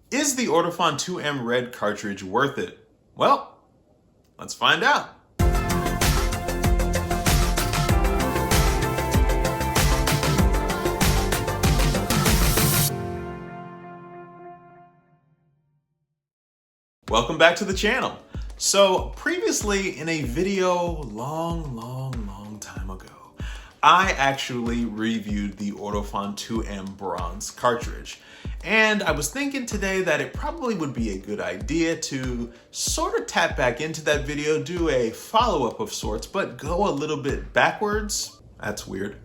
Is the Ortofon 2M Red cartridge worth it? Well, let's find out. Welcome back to the channel. So previously in a video long time ago, I actually reviewed the Ortofon 2M Bronze cartridge. And I was thinking today that it probably would be a good idea to sort of tap back into that video, do a follow-up of sorts, but go a little bit backwards. That's weird.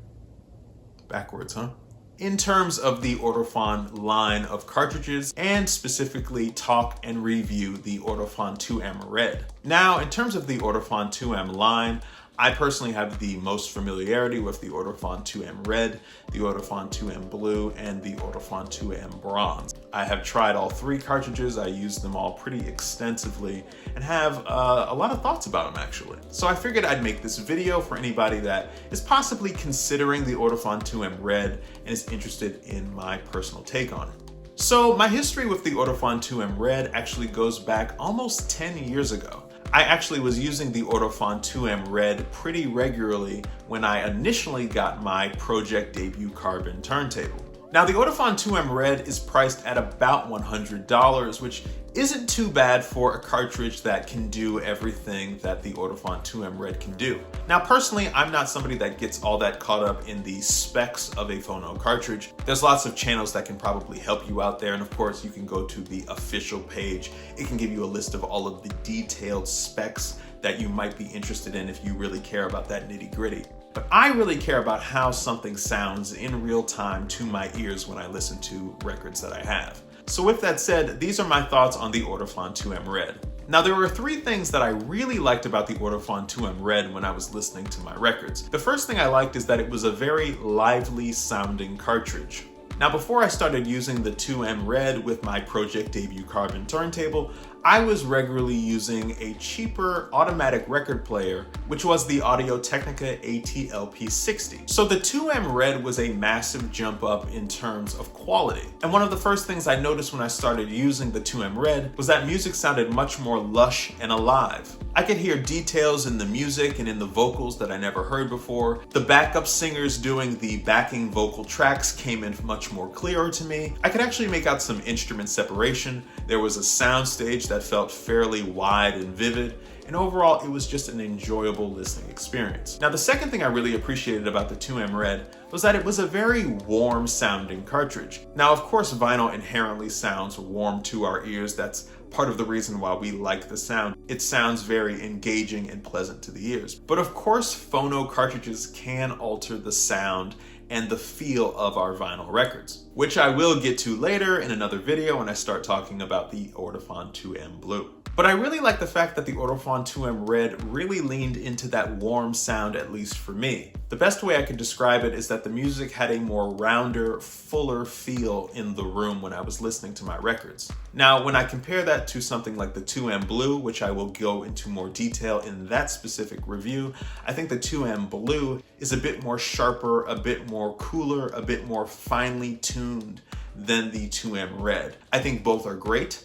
Backwards, huh? In terms of the Ortofon line of cartridges, and specifically talk and review the Ortofon 2M Red. Now, in terms of the Ortofon 2M line, I personally have the most familiarity with the Ortofon 2M Red, the Ortofon 2M Blue, and the Ortofon 2M Bronze. I have tried all three cartridges, I use them all pretty extensively, and have a lot of thoughts about them actually. So I figured I'd make this video for anybody that is possibly considering the Ortofon 2M Red and is interested in my personal take on it. So my history with the Ortofon 2M Red actually goes back almost 10 years ago. I actually was using the Ortofon 2M Red pretty regularly when I initially got my project debut carbon turntable. Now the Ortofon 2M Red is priced at about $100, which isn't too bad for a cartridge that can do everything that the Ortofon 2M Red can do. Now personally, I'm not somebody that gets all that caught up in the specs of a phono cartridge. There's lots of channels that can probably help you out there, and of course you can go to the official page. It can give you a list of all of the detailed specs that you might be interested in if you really care about that nitty-gritty. But I really care about how something sounds in real time to my ears when I listen to records that I have. So with that said, these are my thoughts on the Ortofon 2M Red. Now there were three things that I really liked about the Ortofon 2M Red when I was listening to my records. The first thing I liked is that it was a very lively sounding cartridge. Now before I started using the 2M Red with my project debut carbon turntable, I was regularly using a cheaper automatic record player, which was the Audio-Technica AT-LP60. So the 2M Red was a massive jump up in terms of quality. And one of the first things I noticed when I started using the 2M Red was that music sounded much more lush and alive. I could hear details in the music and in the vocals that I never heard before. The backup singers doing the backing vocal tracks came in much more clearer to me. I could actually make out some instrument separation. There was a sound stage that felt fairly wide and vivid, and overall it was just an enjoyable listening experience. Now the second thing I really appreciated about the 2M Red was that it was a very warm sounding cartridge. Now of course vinyl inherently sounds warm to our ears. That's part of the reason why we like the sound. It sounds very engaging and pleasant to the ears. But of course phono cartridges can alter the sound and the feel of our vinyl records, which I will get to later in another video when I start talking about the Ortofon 2M Blue. But I really like the fact that the Ortofon 2M Red really leaned into that warm sound, at least for me. The best way I could describe it is that the music had a more rounder, fuller feel in the room when I was listening to my records. Now, when I compare that to something like the 2M Blue, which I will go into more detail in that specific review, I think the 2M Blue is a bit more sharper, a bit more cooler, a bit more finely tuned than the 2M Red. I think both are great,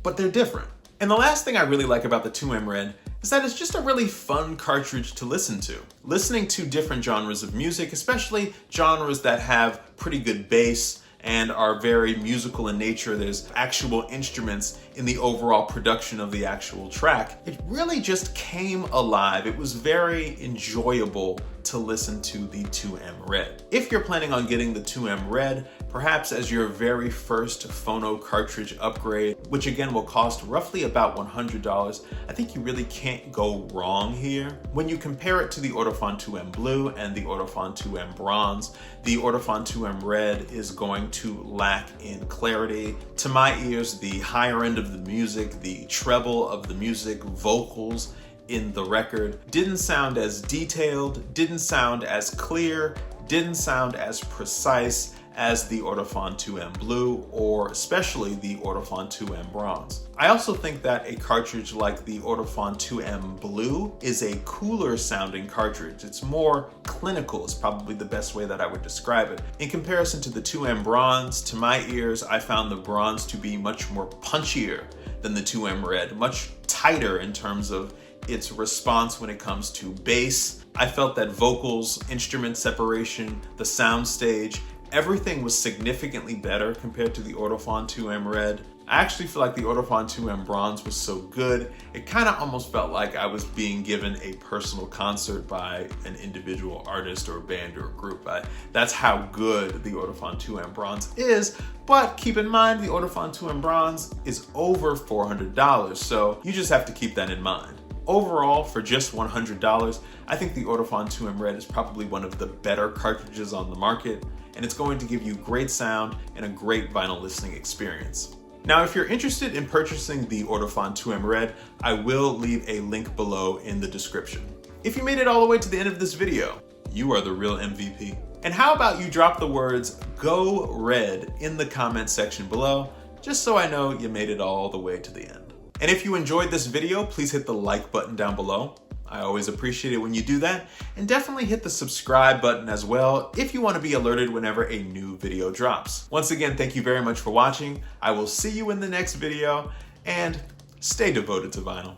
but they're different. And the last thing I really like about the 2M Red is that it's just a really fun cartridge to listen to. Listening to different genres of music, especially genres that have pretty good bass and are very musical in nature, there's actual instruments in the overall production of the actual track, it really just came alive. It was very enjoyable to listen to the 2M Red. If you're planning on getting the 2M Red, perhaps as your very first phono cartridge upgrade, which again will cost roughly about $100, I think you really can't go wrong here. When you compare it to the Ortofon 2M Blue and the Ortofon 2M Bronze, the Ortofon 2M Red is going to lack in clarity. To my ears, the higher end of the music, the treble of the music, vocals in the record didn't sound as detailed, didn't sound as clear, didn't sound as precise as the Ortofon 2M Blue or especially the Ortofon 2M Bronze. I also think that a cartridge like the Ortofon 2M Blue is a cooler sounding cartridge. It's more clinical is probably the best way that I would describe it. In comparison to the 2M Bronze, to my ears, I found the Bronze to be much more punchier than the 2M Red, much tighter in terms of its response when it comes to bass. I felt that vocals, instrument separation, the sound stage, everything was significantly better compared to the Ortofon 2M Red. I actually feel like the Ortofon 2M Bronze was so good, it kind of almost felt like I was being given a personal concert by an individual artist or band or group. That's how good the Ortofon 2M Bronze is, but keep in mind the Ortofon 2M Bronze is over $400, so you just have to keep that in mind. Overall, for just $100, I think the Ortofon 2M Red is probably one of the better cartridges on the market, and it's going to give you great sound and a great vinyl listening experience. Now, if you're interested in purchasing the Ortofon 2M Red, I will leave a link below in the description. If you made it all the way to the end of this video, you are the real MVP. And how about you drop the words "Go Red" in the comment section below, just so I know you made it all the way to the end. And if you enjoyed this video, please hit the like button down below. I always appreciate it when you do that. And definitely hit the subscribe button as well if you want to be alerted whenever a new video drops. Once again, thank you very much for watching. I will see you in the next video, and stay devoted to vinyl.